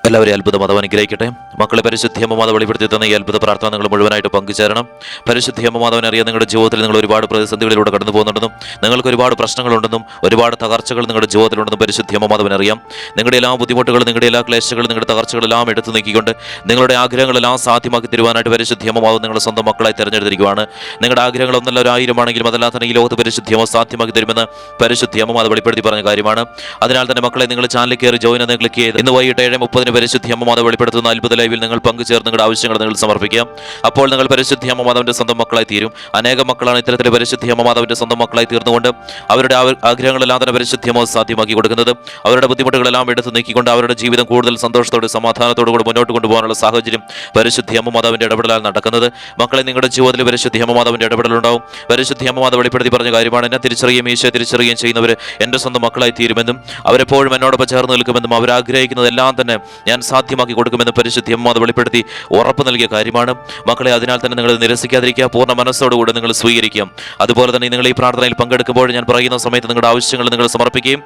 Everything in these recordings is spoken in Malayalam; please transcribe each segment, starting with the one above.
എല്ലാവരെയും അത്ഭുത മാതാവ് അനുഗ്രഹിക്കട്ടെ. മക്കളെ, പരിശുദ്ധിയമ്മ മാതാവ് വെളിപ്പെടുത്തി തന്ന ഈ അത്ഭുത പ്രാർത്ഥന നിങ്ങൾ മുഴുവനായിട്ട് പങ്കുചേരണം. പരിശുദ്ധിയമ്മ മാതാവിനെ അറിയാൻ നിങ്ങളുടെ ജീവിതത്തിൽ നിങ്ങൾ ഒരുപാട് പ്രതിസന്ധികളിലൂടെ കടന്നു പോകുന്നുണ്ടെന്നും നിങ്ങൾക്ക് ഒരുപാട് പ്രശ്നങ്ങളുണ്ടെന്നും ഒരുപാട് തകർച്ചകൾ നിങ്ങളുടെ ജീവിതത്തിലുണ്ടെന്നും പരിശുദ്ധിയമ്മ മാതാവിനെ അറിയാം. നിങ്ങളുടെ എല്ലാ ബുദ്ധിമുട്ടുകളും, നിങ്ങളുടെ എല്ലാ ക്ലേശങ്ങളും, നിങ്ങളുടെ തകർച്ചകളെല്ലാം എടുത്തു നീക്കിക്കൊണ്ട് നിങ്ങളുടെ ആഗ്രഹങ്ങളെല്ലാം സാധ്യമാക്കി തരുവാനായിട്ട് പരിശുദ്ധിയമ്മ മാതാവ് നിങ്ങളുടെ സ്വന്തം മക്കളായി തിരഞ്ഞെടുത്തിരിക്കുകയാണ്. നിങ്ങളുടെ ആഗ്രഹങ്ങൾ ഒന്നല്ല 1000 ആണെങ്കിലും അതെല്ലാം തന്നെ ഈ ലോകത്ത് പരിശുദ്ധിയമ്മ സാധ്യമാക്കി തരുമെന്ന് പരിശുദ്ധിയമ്മ മാതാവ് വെളിപ്പെടുത്തി പറഞ്ഞ കാര്യമാണ്. അതിനാൽ തന്നെ മക്കളെ, നിങ്ങൾ ചാനലിൽ കയറി ജോയിൻ എന്ന് ക്ലിക്ക് ചെയ്ത് ഇന്ന് വൈകിട്ട് 7:30 പരിശുദ്ധിയമ്മ മാതാവ് വെളിപ്പെടുത്തുന്ന അത്ഭുത ലൈവിൽ നിങ്ങൾ പങ്കുചേർന്ന് നിങ്ങളുടെ ആവശ്യങ്ങൾ നിങ്ങൾ സമർപ്പിക്കാം. അപ്പോൾ നിങ്ങൾ പരിശുദ്ധിയമ്മ മാതാവിന്റെ സ്വന്തം മക്കളായി തീരും. അനേകം മക്കളാണ് ഇത്തരത്തിൽ പരിശുദ്ധിയമ്മ മാതാവിന്റെ സ്വന്തം മക്കളായി തീർന്നുകൊണ്ട് അവരുടെ ആഗ്രഹങ്ങളെല്ലാം തന്നെ പരിശുദ്ധിയമ്മ സാധ്യമാക്കി കൊടുക്കുന്നത്. അവരുടെ ബുദ്ധിമുട്ടുകളെല്ലാം എടുത്തു നീക്കിക്കൊണ്ട് അവരുടെ ജീവിതം കൂടുതൽ സന്തോഷത്തോടെ സമാധാനത്തോടു കൂടി മുന്നോട്ട് കൊണ്ടുപോകാനുള്ള സാഹചര്യം പരിശുദ്ധിയമ്മ മാതാവിന്റെ ഇടപെടലാണ് നടക്കുന്നത്. മക്കളെ, നിങ്ങളുടെ ജീവിതത്തിൽ പരിശുദ്ധിയമ്മ മാതാവിന്റെ ഇടപെടലുണ്ടാവും. പരിശുദ്ധിയമ്മ മാതാവ് വെളിപ്പെടുത്തി പറഞ്ഞ കാര്യമാണ്, എന്നെ തിരിച്ചറിയുകയും ഈശോയെ തിരിച്ചറിയുകയും ചെയ്യുന്നവർ എൻ്റെ സ്വന്തം മക്കളായി തീരുമെന്നും അവരെപ്പോഴും എന്നോടൊപ്പം ചേർന്ന് നിൽക്കുമെന്നും അവരാഗ്രഹിക്കുന്നതെല്ലാം തന്നെ ഞാൻ സാധ്യമാക്കി കൊടുക്കുമെന്ന് പരിശുദ്ധിയമ്മ മാതാവ് വെളിപ്പെടുത്തി ഉറപ്പ് നൽകിയ കാര്യമാണ്. മക്കളെ, അതിനാൽ തന്നെ നിങ്ങൾ നിരസിക്കാതിരിക്കുക, പൂർണ്ണ മനസ്സോടുകൂടി നിങ്ങൾ സ്വീകരിക്കാം. അതുപോലെ തന്നെ നിങ്ങൾ ഈ പ്രാർത്ഥനയിൽ പങ്കെടുക്കുമ്പോൾ ഞാൻ പറയുന്ന സമയത്ത് നിങ്ങളുടെ ആവശ്യങ്ങൾ നിങ്ങൾ സമർപ്പിക്കുകയും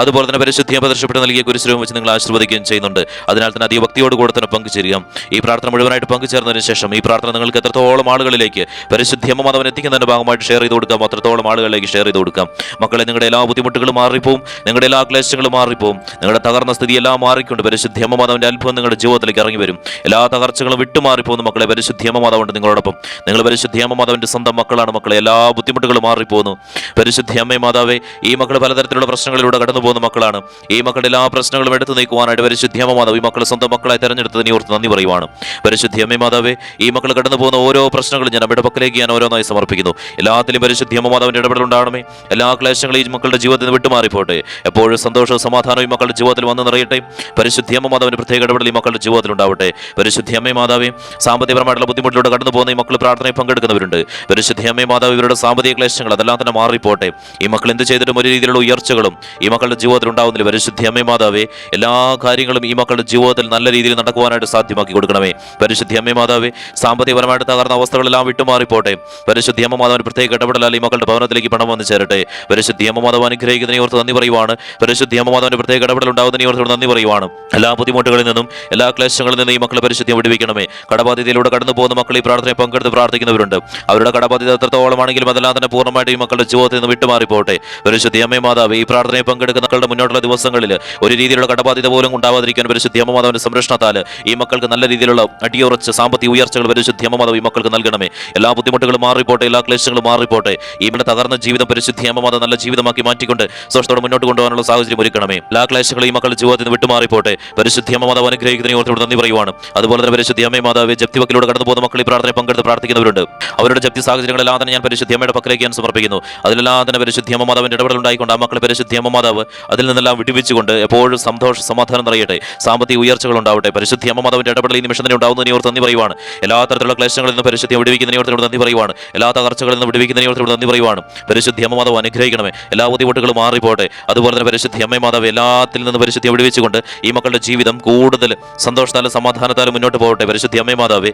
അതുപോലെ തന്നെ പരിശുദ്ധിയമ്മ പ്രദർശിപ്പിട്ട് നൽകിയ കുരിശുരൂപം വെച്ച് നിങ്ങൾ ആശീർവദിക്കുകയും ചെയ്യുന്നുണ്ട്. അതിനാൽ തന്നെ അധിക ഭക്തിയോട് കൂടെ തന്നെ പങ്കുചേരുക. ഈ പ്രാർത്ഥന മുഴുവനായിട്ട് പങ്കുചേർന്നതിന് ശേഷം ഈ പ്രാർത്ഥന നിങ്ങൾക്ക് എത്രത്തോളം ആളുകളിലേക്ക് പരിശുദ്ധിയമ്മ മാതാവിനെ എത്തിക്കുന്നതിന്റെ ഭാഗമായിട്ട് ഷെയർ ചെയ്ത് കൊടുക്കാം, അത്രത്തോളം ആളുകളിലേക്ക് ഷെയർ ചെയ്ത് കൊടുക്കാം. മക്കളെ, നിങ്ങളുടെ എല്ലാ ബുദ്ധിമുട്ടുകളും മാറിപ്പോവും, നിങ്ങളുടെ എല്ലാ ക്ലേശങ്ങളും മാറിപ്പോവും, നിങ്ങളുടെ തകർന്ന സ്ഥിതിയെല്ലാം മാറിക്കൊണ്ട് പരിശുദ്ധിയമ്മ മാതാവിന്റെ അത്ഭുതം നിങ്ങളുടെ ജീവിതത്തിലേക്ക് ഇറങ്ങി വരും. എല്ലാ തകർച്ചകളും വിട്ടുമാറിപ്പോകുന്നു. മക്കളെ, പരിശുദ്ധിയമ്മ മാതാവുണ്ട് നിങ്ങളോടൊപ്പം. നിങ്ങൾ പരിശുദ്ധിയമ്മ മാതാവിന്റെ സ്വന്തം മക്കളാണ്. മക്കളെ, എല്ലാ ബുദ്ധിമുട്ടുകളും മാറിപ്പോകുന്നു. പരിശുദ്ധിയമ്മ മാതാവേ, ഈ മക്കൾ പലതരത്തിലുള്ള പ്രശ്നങ്ങളിലൂടെ കടന്നു പോകുന്ന മക്കളാണ്. ഈ മക്കളുടെ എല്ലാ പ്രശ്നങ്ങളും എടുത്തു നീക്കുവാനായിട്ട് പരിശുദ്ധിയമ്മ മാതാവ് ഈ മക്കളെ സ്വന്തം മക്കളായി തെരഞ്ഞെടുത്തതിനെ ഓർത്ത് നന്ദി പറയുവാണ്. പരിശുദ്ധിയമ്മ മാതാവേ, ഈ മക്കൾ കടന്നു പോകുന്ന ഓരോ പ്രശ്നങ്ങളും ഞാൻ അവിടെ പക്കലേക്ക് ഞാൻ ഓരോന്നായി സമർപ്പിക്കുന്നു. എല്ലാത്തിലും പരിശുദ്ധിയമ്മ മാതാവിന്റെ ഇടപെടലുണ്ടാകണമേ. എല്ലാ ക്ലേശങ്ങളും ഈ മക്കളുടെ ജീവിതത്തിൽ നിന്ന് വിട്ടുമാറിപ്പോട്ടെ. എപ്പോഴും സന്തോഷവും സമാധാനവും ഈ മക്കളുടെ ജീവിതത്തിൽ വന്ന് നിറയട്ടെ. പരിശുദ്ധിയമ്മ മാതാവിന്റെ പ്രത്യേക ഇടപെടൽ ഈ മക്കളുടെ ജീവിതത്തിൽ ഉണ്ടാവട്ടെ. പരിശുദ്ധിയമ്മ മാതാവേ, സാമ്പത്തികപരമായിട്ടുള്ള ബുദ്ധിമുട്ടിലൂടെ കടന്നു പോകുന്ന ഈ മക്കൾ പ്രാർത്ഥനയിൽ പങ്കെടുക്കുന്നവരുണ്ട്. പരിശുദ്ധിയമ്മ മാതാവ്, ഇവരുടെ സാമ്പത്തിക ക്ലേശങ്ങൾ അതെല്ലാം തന്നെ മാറിപ്പോട്ടെ. ഈ മക്കൾ എന്ത് ചെയ്തിട്ടും ഒരു രീതിയിലുള്ള ഉയർച്ചകളും ഈ മക്കളുടെ ജീവിതത്തിൽ ഉണ്ടാവുന്നില്ല. പരിശുദ്ധിയമ്മ മാതാവേ, എല്ലാ കാര്യങ്ങളും ഈ മക്കളുടെ ജീവിതത്തിൽ നല്ല രീതിയിൽ നടക്കുവാനായിട്ട് സാധ്യമാക്കി കൊടുക്കണമേ. പരിശുദ്ധിയമ്മ മാതാവേ, സാമ്പത്തികപരമായിട്ട് തകർന്ന അവസ്ഥകളെല്ലാം വിട്ടുമാറിപ്പോട്ടെ. പരിശുദ്ധിയമ്മ മാതാവിന്റെ പ്രത്യേക ഇടപെടലാൽ ഈ മക്കളുടെ ഭവനത്തിലേക്ക് പണം വന്നു ചേരട്ടെ. പരിശുദ്ധിയമ്മ മാതാവ് അനുഗ്രഹിക്കുന്നതിനെ ഓർത്ത് നന്ദി പറയുവാണ്. പരിശുദ്ധിയമ്മ മാതാവിന്റെ പ്രത്യേക ഇടപെടൽ ഉണ്ടാകുന്നതിനെ ഓർത്ത് നന്ദി പറയുവാണ്. എല്ലാ ബുദ്ധിമുട്ടുകളിൽ നിന്നും എല്ലാ ക്ലേശങ്ങളിൽ നിന്നും ഈ മക്കളെ പരിശുദ്ധിയെ വിടുവിക്കണമേ. കടബാധ്യതയിലൂടെ കടന്നു പോകുന്ന മക്കൾ ഈ പ്രാർത്ഥനയെ പങ്കെടുത്ത് പ്രാർത്ഥിക്കുന്നവരുണ്ട്. അവരുടെ കടബാധ്യത എത്രത്തോളമാണെങ്കിലും അതെല്ലാം തന്നെ പൂർണ്ണമായിട്ട് ഈ മക്കളുടെ ജീവിതത്തിൽ നിന്ന് വിട്ടുമാറിപ്പോട്ടെ. പരിശുദ്ധിയമ്മ മാതാവ്, ഈ പ്രാർത്ഥനയെ പങ്കെടുക്കുന്ന മക്കളുടെ മുന്നോട്ടുള്ള ദിവസങ്ങളിൽ ഒരു രീതിയിലുള്ള കടബാധ്യത പോലും ഉണ്ടാവാതിരിക്കാൻ പരിശുദ്ധിയമ്മ മാതാവിന്റെ സംരക്ഷണത്താൽ ഈ മക്കൾക്ക് നല്ല രീതിയിലുള്ള അടിയുറച്ച സാമ്പത്തിക ഉയർച്ചകൾ പരിശുദ്ധിയമ്മ മാതാവ് ഈ മക്കൾക്ക് നൽകണമേ. എല്ലാ ബുദ്ധിമുട്ടുകളും മാറിപ്പോട്ടെ, എല്ലാ ക്ലേശങ്ങളും മാറിപ്പോട്ടെ. ഈ തകർന്ന ജീവിതം പരിശുദ്ധിയമ്മ മാതാവ് നല്ല ജീവിതമാക്കി മാറ്റിക്കൊണ്ട് സ്വസ്ഥത്തോടെ മുന്നോട്ട് കൊണ്ടുപോകാനുള്ള സാഹചര്യം ഒരുക്കണമേ. എല്ലാ ക്ലേശങ്ങളും ഈ മക്കളുടെ ജീവിതത്തിൽ നിന്ന് വിട്ടുമാറിപ്പോട്ടെ. പരിശുദ്ധിയമ്മ മാതാവ് അനുഗ്രഹിക്കുന്നതിനെ ഓർത്തോട് നന്ദി പറയുവാണ്. അതുപോലെ തന്നെ പരിശുദ്ധിയമ്മ മാതാവ്, ജപ്തിവക്കിലൂടെ കടന്നു പോകുന്ന മക്കൾ ഈ പ്രാർത്ഥനയെ പങ്കെടുത്ത് പ്രാർത്ഥിക്കുന്നവരുണ്ട്. അവരുടെ ജപ്തി സാഹചര്യങ്ങളെല്ലാം തന്നെ ഞാൻ പരിശുദ്ധിയമ്മയുടെ പക്കലേക്ക് ഞാൻ സമർപ്പിക്കുന്നു. അതിലെല്ലാം തന്നെ പരിശുദ്ധിയമ്മ മാതാവിന്റെ ഇടപെടൽ ഉണ്ടായിക്കൊണ്ട് ആ മക്കളെ പരിശുദ്ധിയമ്മ മാതാവ് അതിൽ നിന്നെല്ലാം വിടുവിച്ചുകൊണ്ട് എപ്പോഴും സന്തോഷ സമാധാനം നിറയട്ടെ. സാമ്പത്തിക ഉയർച്ചകൾ ഉണ്ടാവട്ടെ. പരിശുദ്ധിയമ്മ മാതാവിന്റെ ഇടപെടൽ ഈ നിമിഷത്തിന് ഉണ്ടാവുന്നതിനെ ഓർത്ത് നന്ദി പറയുവാണ്. എല്ലാ തരത്തിലുള്ള ക്ലേശങ്ങളിൽ നിന്ന് പരിശുദ്ധിയെ വിടുവിക്കുന്നതിനെ ഓർത്തോട് നന്ദി പറയുവാണ്. എല്ലാ തകർച്ചകളിൽ നിന്ന് വിടുവിക്കുന്നതിനെ ഓർത്തോട് നന്ദി പറയുവാണ്. പരിശുദ്ധിയമ്മ മാതാവ് അനുഗ്രഹിക്കണമേ. എല്ലാ ബുദ്ധിമുട്ടുകളും മാറിപ്പോട്ടെ. അതുപോലെ തന്നെ പരിശുദ്ധിയമ്മ മാതാവ് എല്ലാത്തിൽ നിന്ന് പരിശുദ്ധിയെ വിടുവിച്ചുകൊണ്ട് ഈ മക്കളുടെ ജീവിതം കൂടുതൽ സന്തോഷത്താലും സമാധാനത്താലും മുന്നോട്ട് പോകട്ടെ. പരിശുദ്ധിയമ്മ മാതാവേ,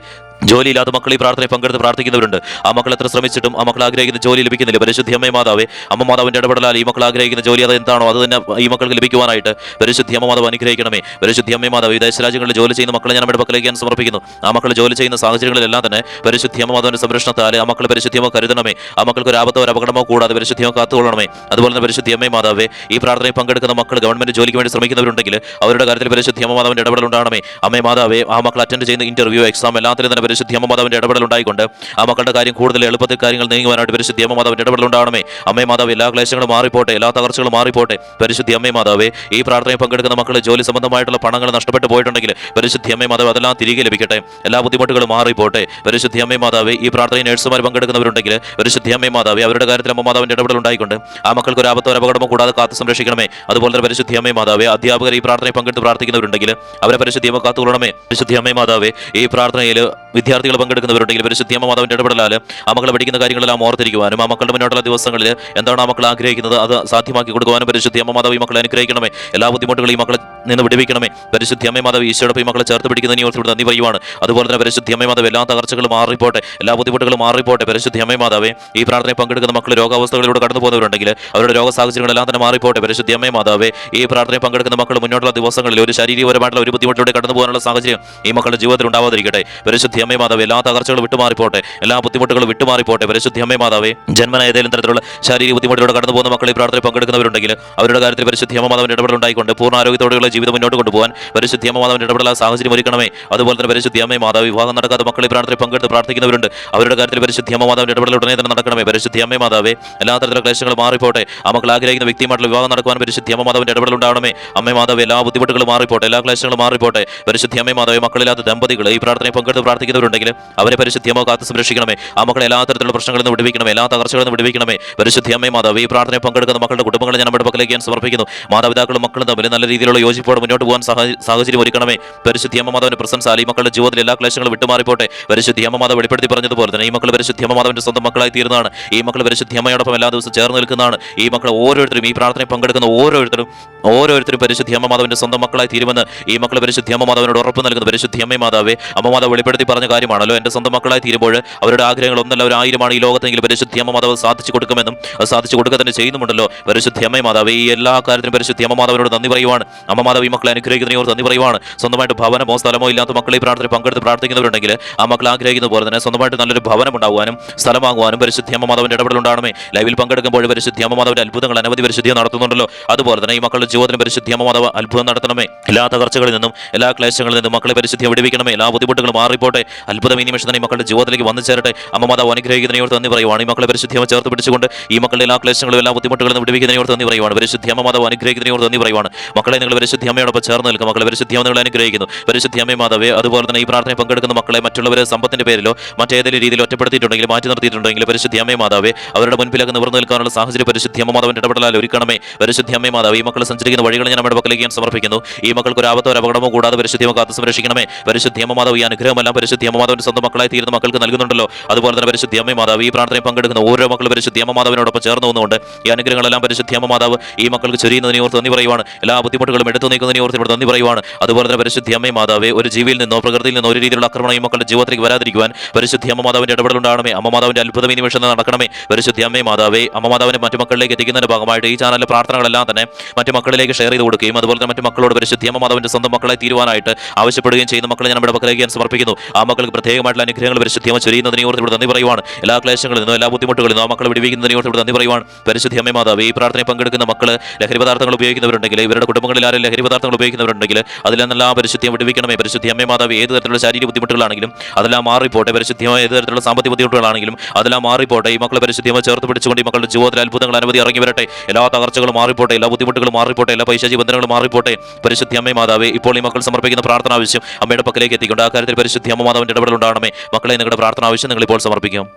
ജോലിയില്ലാത്ത മക്കൾ ഈ പ്രാർത്ഥനയെ പങ്കെടുത്ത് പ്രാർത്ഥിക്കുന്നവരുണ്ട്. ആ മക്കൾ എത്ര ശ്രമിച്ചിട്ടും ആ മക്കൾ ആഗ്രഹിക്കുന്ന ജോലി ലഭിക്കുന്നില്ല. പരിശുദ്ധിയമ്മ മാതാവേ, അമ്മ മാതാവിന്റെ ഇടപെടലാൽ ഈ മക്കൾ ആഗ്രഹിക്കുന്ന ജോലി അത് എന്താണോ അത് തന്നെ ഈ മക്കൾക്ക് ലഭിക്കുവാനായിട്ട് പരിശുദ്ധിയമ്മ മാതാവ് അനുഗ്രഹിക്കണമേ. പരിശുദ്ധിയമ്മ മാതാവ്, വിദേശ രാജ്യങ്ങളിൽ ജോലി ചെയ്യുന്ന മക്കളെ ഞാൻ നമ്മുടെ പക്കലേക്ക് ഞാൻ സമർപ്പിക്കുന്നു. ആ മക്കൾ ജോലി ചെയ്യുന്ന സാഹചര്യങ്ങളിലെല്ലാം തന്നെ പരിശുദ്ധിയമ്മ മാതാവിന്റെ സംരക്ഷണത്താൽ ആ മക്കൾ പരിശുദ്ധിയമ്മ കരുതണമേ. ആ മക്കൾക്ക് ഒരു ആപത്തോ ഒരു അപകടമോ കൂടാതെ പരിശുദ്ധിയമ്മ കാത്തുകൊള്ളണമേ. അതുപോലെ തന്നെ പരിശുദ്ധിയമ്മ മാതാവേ, ഈ പ്രാർത്ഥനയിൽ പങ്കെടുക്കുന്ന മക്കൾ ഗവൺമെന്റ് ജോലിക്ക് വേണ്ടി ശ്രമിക്കുന്നവരുണ്ടെങ്കിൽ അവരുടെ കാര്യത്തിൽ പരിശുദ്ധിയമ്മ മാതാവിന്റെ ഇടപെടൽ ഉണ്ടാകണമേ. അമ്മേ മാതാവേ, ആ മക്കൾ അറ്റൻഡ് ചെയ്യുന്ന ഇന്റർവ്യൂ, എക്സാം എല്ലാത്തിലും തന്നെ പരിശുദ്ധിയമ്മ മാതാവിന്റെ ഇടപെടൽ ഉണ്ടായിക്കൊണ്ട് ആ മക്കളുടെ കാര്യം കൂടുതൽ എളുപ്പത്തിൽ കാര്യങ്ങൾ നീങ്ങുവാനായിട്ട് പരിശുദ്ധിയമ്മ മാതാവിന്റെ ഇടപെടൽ ഉണ്ടാകണമേ. അമ്മേ മാതാവ്, എല്ലാ ക്ലേശങ്ങളും മാറിപ്പോട്ടെ, എല്ലാ തകർച്ചകളും മാറിപ്പോട്ടെ. പരിശുദ്ധിയമ്മ മാതാവേ, ഈ പ്രാർത്ഥനയിൽ പങ്കെടുക്കുന്ന മക്കൾ ജോലി സംബന്ധമായിട്ടുള്ള പണങ്ങൾ നഷ്ടപ്പെട്ടു പോയിട്ടുണ്ടെങ്കിൽ പരിശുദ്ധിയമ്മ മാതാവ് അതെല്ലാം തിരികെ ലഭിക്കട്ടെ. എല്ലാ ബുദ്ധിമുട്ടുകളും മാറിപ്പോട്ടെ. പരിശുദ്ധിയമ്മ മാതാവേ, ഈ പ്രാർത്ഥനയിൽ നഴ്സുമാർ പങ്കെടുക്കുന്നവരുണ്ടെങ്കിൽ പരിശുദ്ധിയമ്മ മാതാവേ, അവരുടെ കാര്യത്തിൽ അമ്മ മാതാവിന്റെ ഇടപെടൽ ഉണ്ടായിക്കൊണ്ട് ആ മക്കൾക്ക് ഒരു ആപത്തോ അപകടമോ കൂടാതെ കാത്തു സംരക്ഷിക്കണമേ. അതുപോലെ തന്നെ പരിശുദ്ധിയമ്മ മാതാവേ, അധ്യാപകർ ഈ പ്രാർത്ഥനയിൽ പങ്കെടുത്ത് പ്രാർത്ഥിക്കുന്നവരുണ്ടെങ്കിൽ അവരെ പരിശുദ്ധിയമ്മ കാത്തുകൊള്ളണമേ. അനുഗ്രഹിക്കണമേ. പരിശുദ്ധ അമ്മേ മാതാവേ, ഈ പ്രാർത്ഥനയിൽ വിദ്യാർത്ഥികൾ പങ്കെടുക്കുന്നവരുണ്ടെങ്കിൽ പരിശുദ്ധ അമ്മ മാതാവിന്റെ ഇടപെടലാൽ ആ മക്കൾ പഠിക്കുന്ന കാര്യങ്ങളെല്ലാം ഓർത്തിരിക്കുവാനും ആ മക്കളുടെ മുന്നോട്ടുള്ള ദിവസങ്ങളിൽ എന്താണ് ആ മക്കൾ ആഗ്രഹിക്കുന്നത് അത് സാധ്യമാക്കി കൊടുക്കുവാനും പരിശുദ്ധ അമ്മ മാതാവ് ഈ മക്കളെ അനുഗ്രഹിക്കണമേ. എല്ലാ ബുദ്ധിമുട്ടുകളും ഈ മക്കളെ നിന്ന് വിടുവിക്കണമേ. പരിശുദ്ധ അമ്മ മാതാവ് ഈശോടൊപ്പം ഈ മക്കളെ ചേർത്ത് പിടിക്കുന്നതിന് ഓർത്തിവിടെ നന്ദി പറയുവാണ്. അതുപോലെ തന്നെ പരിശുദ്ധ അമ്മ മാതാവ് എല്ലാ തകർച്ചകളും മാറിപ്പോട്ടെ, എല്ലാ ബുദ്ധിമുട്ടുകളും മാറിപ്പോട്ടെ. പരിശുദ്ധ അമ്മ മാതാവേ, ഈ പ്രാർത്ഥനയിൽ പങ്കെടുക്കുന്ന മക്കൾ രോഗാവസ്ഥകളിലൂടെ കടന്നു പോകുന്നവരുണ്ടെങ്കിൽ അവരുടെ രോഗ സാഹചര്യങ്ങളെല്ലാം തന്നെ മാറിപ്പോട്ടെ. പരിശുദ്ധ അമ്മ മാതാവേ, ഈ പ്രാർത്ഥനയിൽ പങ്കെടുക്കുന്ന മക്കൾ മുന്നോട്ടുള്ള ദിവസങ്ങളിൽ ഒരു ശാരീരികപരമായിട്ടുള്ള ഒരു ബുദ്ധിമുട്ടിലൂടെ കടന്നു പോകാനുള്ള സാഹചര്യം ഈ മക്കളുടെ ജീവിതത്തിൽ ഉണ്ടാവാതിരിക്കട്ടെ. പരിശുദ്ധ അമ്മ മാതാവേ, എല്ലാ തകർച്ചകളും വിട്ടുമാറിപ്പോട്ടെ, എല്ലാ ബുദ്ധിമുട്ടുകളും വിട്ടുമാറിപ്പോട്ടെ. പരിശുദ്ധ അമ്മ മാതാവേ, ജന്മന ഏതെങ്കിലും തരത്തിലുള്ള ശാരീരിക ബുദ്ധിമുട്ടിലൂടെ കടന്നു പോകുന്ന മക്കൾ ഈ പ്രാർത്ഥനയിൽ പങ്കെടുക്കുന്നവരുണ്ടെങ്കിൽ അവരുടെ കാര്യത്തിൽ പരിശുദ്ധ അമ്മ മാതാവിന്റെ ഇടപെടൽ ഉണ്ടായിക്കൊണ്ട് പൂർണ്ണ ആരോഗ്യത്തോടെയുള്ള ജീവിതം മുന്നോട്ട് കൊണ്ടുപോകാൻ പരിശുദ്ധ അമ്മ മാതാവിന്റെ ഇടപെടൽ സാഹചര്യം ഒരുക്കണമേ. അതുപോലെ തന്നെ പരിശുദ്ധ അമ്മ മാതാവ്, വിവാഹം നടക്കാത്ത മക്കൾ ഈ പ്രാർത്ഥനയിൽ പങ്കെടുത്ത് പ്രാർത്ഥിക്കുന്നവരുണ്ട്, അവരുടെ കാര്യത്തിൽ പരിശുദ്ധ അമ്മ മാതാവിന്റെ ഇടപെടൽ ഉടനെ തന്നെ നടക്കണമേ. പരിശുദ്ധ അമ്മ മാതാവേ, എല്ലാ തരത്തിലുള്ള ക്ലേശങ്ങളും മാറിപ്പോട്ടെ, ആ മക്കൾ ആഗ്രഹിക്കുന്ന വ്യക്തിയുമായിട്ടുള്ള വിവാഹം നടക്കുവാൻ പരിശുദ്ധ അമ്മ മാതാവിന്റെ ഇടപെടൽ ഉണ്ടാവണമേ. അമ്മ മാതാവ്, എല്ലാ ബുദ്ധിമുട്ടുകളും മാറിപ്പോട്ടെ, എല്ലാ ക്ലേശങ്ങളും മാറിപ്പോട്ടെ. പരിശുദ്ധ അമ്മ മാതാവേ, മക്കളില്ലാത്ത ദമ്പതികൾ ഈ പ്രാർത്ഥനയിൽ പങ്കെടുത്ത് പ്രാർത്ഥിക്കുന്നവരുണ്ടെങ്കിൽ അവരെ പരിശുദ്ധ അമ്മ കാത്ത് സംരക്ഷിക്കണമേ. ആ മക്കളെ എല്ലാ തരത്തിലുള്ള പ്രശ്നങ്ങളിൽ നിന്ന് വിടുവിക്കണമേ, എല്ലാ തകർച്ചകളിൽ നിന്ന് വിടുവിക്കണമേ. പരിശുദ്ധ അമ്മ മാതാവ്, ഈ പ്രാർത്ഥനയിൽ പങ്കെടുക്കുന്ന മക്കളുടെ കുടുംബങ്ങളെ ഞാൻ നമ്മുടെ പക്കലേക്ക് ഞാൻ സമർപ്പിക്കുന്നു. മാതാപിതാക്കളും മക്കളും തമ്മിൽ നല്ല രീതിയിലുള്ള യോജിപ്പോടെ മുന്നോട്ട് പോകാൻ സാഹചര്യം ഒരുക്കണമേ. പരിശുദ്ധ അമ്മ മാതാവിന്റെ പ്രസൻസ് ഈ മക്കളുടെ ജീവിതത്തിൽ എല്ലാ ക്ലേശങ്ങളും വിട്ടുമാറിപ്പോട്ടെ. പരിശുദ്ധ അമ്മ മാതാവ് വെളിപ്പെടുത്തി പറഞ്ഞതുപോലെ തന്നെ ഈ മക്കൾ പരിശുദ്ധ അമ്മ മാതാവിന്റെ സ്വന്തം മക്കളായി തീരുന്നതാണ്. ഈ മക്കൾ പരിശുദ്ധ അമ്മയോടൊപ്പം എല്ലാ ദിവസവും ചേർന്ന് നിൽക്കുന്നതാണ്. ഈ മക്കൾ ഓരോരുത്തരും, ഈ പ്രാർത്ഥനയിൽ പങ്കെടുക്കുന്ന ഓരോരുത്തരും പരിശുദ്ധ അമ്മ മാതാവിന്റെ സ്വന്തം മക്കളായി തീരുമെന്ന് ഈ മക്കൾ പരിശുദ്ധ അമ്മ മാതാവിനോട് ഉറപ്പ് നൽകുന്നു. പരിശുദ്ധ അമ്മ മാതാവേ, അമ്മ മാതാവ് വെളിപ്പെടുത്തി പറഞ്ഞ കാര്യമാണല്ലോ, എന്റെ സ്വന്തം മക്കളായി തീരുമ്പോൾ അവരുടെ ആഗ്രഹങ്ങൾ ഒന്നല്ല ഒരു 1000 ഈ ലോകത്തെങ്കിലും പരിശുദ്ധ അമ്മ മാതാവ് സാധിച്ചു കൊടുക്കുമെന്നും അത് സാധിച്ചു കൊടുക്കുക തന്നെ ചെയ്യുന്നുണ്ടല്ലോ. പരിശുദ്ധ അമ്മ മാതാവ്, ഈ എല്ലാ കാര്യത്തിലും പരിശുദ്ധ അമ്മ മാതാവിനോട് നന്ദി പറയുവാണ്. അമ്മ മാതാവ് ഈ മക്കളെ അനുഗ്രഹിക്കുന്നതിനോട് നന്ദി പറയുവാണ്. സ്വന്തമായിട്ട് ഭവനമോ സ്ഥലമോ ഇല്ലാത്ത മക്കളെ ഈ പ്രാർത്ഥനയിൽ പങ്കെടുത്ത് പ്രാർത്ഥിക്കുന്നവരുണ്ടെങ്കിൽ ആ മക്കൾ ആഗ്രഹിക്കുന്ന പോലെ തന്നെ സ്വന്തമായിട്ട് നല്ലൊരു ഭവനം ഉണ്ടാകുവാനും സ്ഥലം വാങ്ങുവാനും പരിശുദ്ധ അമ്മ മാതാവിന്റെ ഇടപെടലുണ്ടാകണമേ. ലൈവിൽ പങ്കെടുക്കുമ്പോൾ പരിശുദ്ധ അമ്മ മാതാവിന്റെ അത്ഭുതങ്ങൾ അനവധി പരിശുദ്ധിയെ നടത്തുന്നുണ്ടല്ലോ. അതുപോലെ തന്നെ ഈ മക്കളുടെ ജീവിതത്തിന് പരിശുദ്ധ അമ്മ മാതാവ് അത്ഭുതം നടത്തണമേ. എല്ലാ തകർച്ചകളിൽ നിന്നും എല്ലാ ക്ലേശങ്ങളിൽ നിന്നും മക്കളെ പരിശുദ്ധിയെ വിടുവിക്കണമേ. എല്ലാ ബുദ്ധിമുട്ടുകളും മാറിപ്പോട്ടെ. അത്ഭുതം ഈ നിമിഷം തന്നെ ഈ മക്കളുടെ ജീവിതത്തിലേക്ക് വന്നു ചേരട്ടെ. അമ്മ മാതാവ് അനുഗ്രഹിക്കുന്നതിനോട് നന്ദി പറയുവാണ്. ഈ മക്കളെ പരിശുദ്ധിയെ ചേർത്ത് പിടിച്ചുകൊണ്ട് ഈ മക്കളുടെ എല്ലാ ക്ലേശങ്ങളും എല്ലാ ബുദ്ധിമുട്ടുകളും വിടുവിക്കുന്നതിനോട് നന്ദി പറയുവാണ്. പരിശുദ്ധ അമ്മ മാതാവ് അനുഗ്രഹിക്കുന്നതിനോട് നന്ദി പറയുവാണ്. മക്കളെ നിങ്ങൾ പരിശുദ്ധ അമ്മയോടൊപ്പം ചേർന്ന് നിൽക്കും. മക്കളെ പരിശുദ്ധ അമ്മ നിങ്ങൾ അനുഗ്രഹിക്കുന്നു. പരിശുദ്ധ അമ്മ മാതാവേ, അതുപോലെ തന്നെ ഈ പ്രാർത്ഥനയിൽ പങ്കെടുക്കുന്ന മക്കളെ മറ്റുള്ളവരെ സമ്പത്തിന്റെ പേരിലോ മറ്റേതെങ്കിലും രീതിയിൽ ഒറ്റപ്പെടുത്തിയിട്ടുണ്ടെങ്കിൽ മാറ്റി നിർത്തിയിട്ടുണ്ടെങ്കിൽ പരിശുദ്ധ അമ്മ മാതാവേ, അവരുടെ മുൻപിലേക്ക് നിവർന്നു നിൽക്കാനുള്ള സാഹചര്യം പരിശുദ്ധ അമ്മ മാതാവിന്റെ ഇടപെടലാൽ ഒരുക്കണമേ. പരിശുദ്ധ അമ്മ മാതാവ്, ഈ മക്കൾ സഞ്ചരിക്കുന്ന വഴികൾ ഞാൻ നമ്മുടെ പക്കലേക്ക് ഞാൻ സമർപ്പിക്കുന്നു. ഈ മക്കൾക്ക് ഒരു ആപത്തോ അപകടമോ കൂടാതെ പരിശുദ്ധ അമ്മ കാത്ത് സംരക്ഷിക്കണമേ. പരിശുദ്ധ അമ്മ മാതാവ്, ഈ അനുഗ്രഹമെല്ലാം പരിശുദ്ധ അമ്മ മാതാവിന്റെ സ്വന്തം മക്കളായി തീരുന്ന മക്കൾക്ക് നൽകുന്നുണ്ടല്ലോ. അതുപോലെ തന്നെ പരിശുദ്ധ അമ്മ മാതാവ്, ഈ പ്രാർത്ഥനയിൽ പങ്കെടുക്കുന്ന ഓരോ മക്കളും പരിശുദ്ധ അമ്മ മാതാവിനോടൊപ്പം ചേർന്ന് വന്നുകൊണ്ട് ഈ അനുഗ്രഹങ്ങളെല്ലാം പരിശുദ്ധ അമ്മ മാതാവ് ഈ മക്കൾക്ക് ചൊരിയുന്നതിനെ ഓർത്ത് നന്ദി പറയുവാണ്. എല്ലാ ബുദ്ധിമുട്ടുകളും എടുത്തു നീക്കുന്നതിനെ ഓർത്ത് ഇവിടെ നന്ദി പറയുവാണ്. അതുപോലെ തന്നെ പരിശുദ്ധ അമ്മ മാതാവേ, ഒരു ജീവിയിൽ നിന്നോ പ്രകൃതിയിൽ നിന്നോ ഒരു രീതിയിലുള്ള ആക്രമണം ഈ മക്കളുടെ ജീവിതത്തിലേക്ക് വരാതിരിക്കുവാൻ പരിശുദ്ധ അമ്മ മാതാവിന്റെ ഇടപെടലുണ്ടാകണമേ. അമ്മ മാതാവിന്റെ അത്ഭുതം ഈ നിമിഷം നടക്കണമേ. പരിശുദ്ധ അമ്മ മാതാവേ, അമ്മ മാതാവിനെ മറ്റു മക്കളിലേക്ക് എത്തിക്കുന്നതിന്റെ ഭാഗമായിട്ട് ഈ ചാനലിലെ പ്രാർത്ഥനകളെല്ലാം തന്നെ മറ്റു മക്കളിലേക്ക് ഷെയർ ചെയ്ത് കൊടുക്കുകയും അതുപോലെ തന്നെ മറ്റു മക്കളോട് പരിശുദ്ധ അമ്മ മാതാവിന്റെ സ്വന്തം മക്കളായി തീരുവാനായിട്ട് ആവശ്യപ്പെടുകയും ചെയ്യുന്ന മക്കളെ ഞാൻ നമ്മുടെ പക്കലേക്ക് ഞാൻ സമർപ്പിക്കുന്നു. ആ മക്കൾക്ക് പ്രത്യേകമായിട്ടുള്ള അനുഗ്രഹങ്ങൾ പരിശുദ്ധ അമ്മ ചൊരിയുന്നതിനെ ഓർത്ത് ഇവിടെ നന്ദി പറയുവാണ്. എല്ലാ ക്ലേശങ്ങളിൽ നിന്നോ എല്ലാ ബുദ്ധിമുട്ടുകളിൽ നിന്നോ ആ മക്കളെ വിടുവിക്കുന്നതിനെ ഓർത്ത് ഇവിടെ നന്ദി പറയുവാണ്. പരിശുദ്ധ അമ്മ മാതാവേ, ഈ പ്രാർത്ഥനയിൽ പങ്കെടുക്കുന്ന മക്കൾ ലഹരി പദാർത്ഥങ്ങൾ ഉപയോഗിക്കുന്നവരുണ്ടെങ്കിൽ, ഇവരുടെ കുടുംബങ്ങളിൽ ആരും ലഹരി പദാർത്ഥങ്ങൾ ഉപയോഗിക്കുന്നവരുണ്ടെങ്കിൽ അതിലെല്ലാം പരിശുദ്ധിയെ വിടുവിക്കണമേ. പരിശുദ്ധ അമ്മ മാതാവ്, ഏത് തരത്തിലുള്ള ശാരീരിക ബുദ്ധിമുട്ടുകളാണെങ്കിലും അതെല്ലാം മാറിപ്പോട്ടെ. പരിശുദ്ധിയമായ ഏത് തരത്തിലുള്ള സാമ്പത്തിക ബുദ്ധിമുട്ടുകളാണെങ്കിലും അതെല്ലാം മാറിപ്പോട്ടെ. ഈ മക്കളെ പരിശുദ്ധിയമായി ചേർത്ത് പിടിച്ചുകൊണ്ട് ഈ മക്കളുടെ ജീവിതത്തിൽ അത്ഭുതങ്ങൾ അനവധി ഇറങ്ങി വരട്ടെ. എല്ലാ തകർച്ചകളും മാറിപ്പോട്ടെ, എല്ലാ ബുദ്ധിമുട്ടുകളും മാറിപ്പോട്ടെ, എല്ലാ പൈശാചിക ബന്ധനങ്ങളും മാറിപ്പോട്ടെ. പരിശുദ്ധ അമ്മ മാതാവേ, ഇപ്പോൾ ഈ മക്കൾ സമർപ്പിക്കുന്ന പ്രാർത്ഥന ആവശ്യം അമ്മയുടെ പക്കലേക്ക് എത്തിക്കൊണ്ട് ആ കാര്യത്തിൽ പരിശുദ്ധ അമ്മ മാതാവിന്റെ ഇടപെടൽ ഉണ്ടാകണമേ. മക്കളെ, നിങ്ങളുടെ പ്രാർത്ഥന ആവശ്യം നിങ്ങൾ ഇപ്പോൾ സമർപ്പിക്കാം.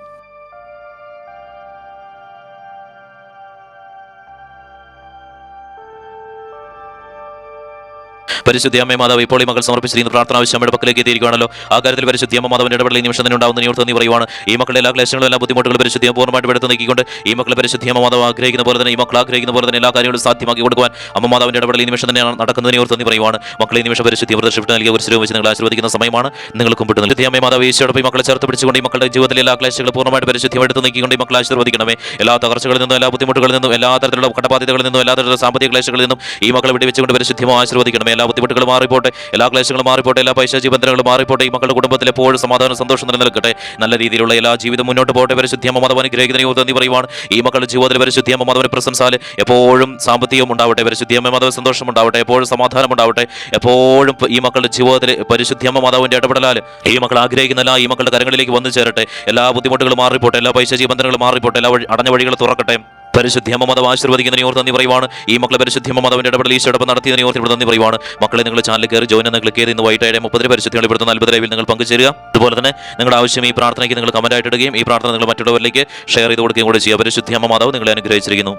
പരിശുദ്ധ അമ്മ മാതാവ്, ഇപ്പോൾ ഈ മക്കൾ സമർപ്പിച്ചിരിക്കുന്ന പ്രാർത്ഥന ആവശ്യം അമ്മയുടെ പക്കലേക്ക് എത്തിയിരിക്കുകയാണല്ലോ. ആ കാര്യത്തിൽ പരിശുദ്ധ അമ്മ മാതാവിന്റെ ഇടപെടൽ ഈ നിമിഷം തന്നെ ഉണ്ടാവുന്ന ഓർത്ത് നീ പറയുവാണ്. ഈ മക്കളുടെ എല്ലാ ക്ലേശങ്ങളും എല്ലാ ബുദ്ധിമുട്ടുകളും പരിശുദ്ധ പൂർണ്ണമായിട്ട് എടുത്ത് നീക്കിക്കൊണ്ട് ഈ മക്കളെ പരിശുദ്ധ അമ്മ മാതാവ് ആഗ്രഹിക്കുന്ന പോലെ തന്നെ ഈ മക്കൾ ആഗ്രഹിക്കുന്ന പോലെ തന്നെ എല്ലാ കാര്യങ്ങളും സാധ്യമാക്കി കൊടുക്കുവാൻ അമ്മ മാതാവിന്റെ ഇടപെടൽ ഈ നിമിഷം തന്നെ നടക്കുന്നതിനെ ഓർത്ത് നീ പറയുവാണ്. മക്കളെ, ഈ നിമിഷം പരിശുദ്ധ പ്രദർശിപ്പിട്ട് നൽകിയ ഒരു വെച്ച് നിങ്ങൾ ആശീർവദിക്കുന്ന സമയമാണ്. നിങ്ങൾ കുമ്പിട്ട് പരിശുദ്ധ അമ്മ മാതാവ് ഈശോടൊപ്പം ഈ മക്കളെ ചേർത്ത് പിടിച്ചുകൊണ്ട് ഈ മക്കളുടെ ജീവിതത്തിലെ എല്ലാ ക്ലേശങ്ങളും പൂർണ്ണമായിട്ട് പരിശുദ്ധം എടുത്ത് നീക്കിക്കൊണ്ട് ഈ മക്കളെ ആശീർവദിക്കണമേ. എല്ലാ തകർച്ചകളിൽ നിന്നും എല്ലാ ബുദ്ധിമുട്ടുകളിൽ നിന്നും എല്ലാ തരത്തിലുള്ള കടബാധ്യതകളിൽ നിന്നും എല്ലാ തരത്തിലുള്ള സാമ്പത്തിക ക്ലേശങ്ങളിൽ നിന്നും ഈ മക്കളെ വിടുവിച്ചുകൊണ്ട് പരിശുദ്ധമോ ആശീർവദിക്കണമേ. എല്ലാ ബുദ്ധിമുട്ടുകളും മാറിപ്പോട്ടെ, എല്ലാ ക്ലേശങ്ങളും മാറിപ്പോട്ടെ, എല്ലാ പൈശാചിക ബന്ധനങ്ങളും മാറിപ്പോട്ടെ. ഈ മക്കളുടെ കുടുംബത്തിൽ എപ്പോഴും സമാധാനം സന്തോഷം നിലനിൽക്കട്ടെ. നല്ല രീതിയിലുള്ള എല്ലാ ജീവിതം മുന്നോട്ട് പോട്ടെ. പരിശുദ്ധ അമ്മ മാതാവ് അനുഗ്രഹിക്കുന്നതിനെ ഓർത്ത് നന്ദി പറയുവാണ്. ഈ മക്കളുടെ ജീവിതത്തിൽ പരിശുദ്ധ അമ്മ മാതാവിന്റെ പ്രസൻസാൽ എപ്പോഴും സാമ്പത്തികം ഉണ്ടാവട്ടെ. പരിശുദ്ധ അമ്മ മാതാവ് സന്തോഷം ഉണ്ടാവട്ടെ, എപ്പോഴും സമാധാനം ഉണ്ടാവട്ടെ. എപ്പോഴും ഈ മക്കളുടെ ജീവിതത്തിൽ പരിശുദ്ധ അമ്മ മാതാവിന്റെ ഇടപെടലാൽ ഈ മക്കൾ ആഗ്രഹിക്കുന്നല്ല ഈ മക്കളുടെ കരങ്ങളിലേക്ക് വന്നു ചേരട്ടെ. എല്ലാ ബുദ്ധിമുട്ടുകളും മാറിപ്പോട്ടെ, എല്ലാ പൈശാചിക ബന്ധനങ്ങളും മാറിപ്പോട്ടെ, എല്ലാ അടഞ്ഞ വഴികൾ തുറക്കട്ടെ. പരിശുദ്ധ അമ്മ മാതാവ് ആശീർവദിക്കുന്നതിനെ ഓർത്ത് നന്ദി പറയുവാണ്. ഈ മക്കളെ പരിശുദ്ധ അമ്മ മാതാവിന്റെ ഇടപെടൽ ഈശോടൊപ്പം നടത്തിയതിനെ ഓർത്ത് ഇവിടെ നന്ദി പറയുവാണ്. മക്കളെ, നിങ്ങൾ ചാനൽ കയറി ജോയിൻ എന്ന് ക്ലിക്ക് ചെയ്ത് ഇന്ന് വൈകിട്ട് 7:30 പരിശുദ്ധ വെളിപ്പെടുത്തുന്ന അത്ഭുത ലൈവിൽ നിങ്ങൾ പങ്കുചേരുക. അതുപോലെ തന്നെ നിങ്ങളുടെ ആവശ്യം ഈ പ്രാർത്ഥനയ്ക്ക് നിങ്ങൾ കമന്റ് ആയിട്ട് ഇടുകയും ഈ പ്രാർത്ഥന നിങ്ങൾ മറ്റുള്ളവരിലേക്ക് ഷെയർ ചെയ്ത് കൊടുക്കുകയും കൂടെ ചെയ്യുക. പരിശുദ്ധ അമ്മ മാതാവ് നിങ്ങളെ അനുഗ്രഹിച്ചിരിക്കുന്നു.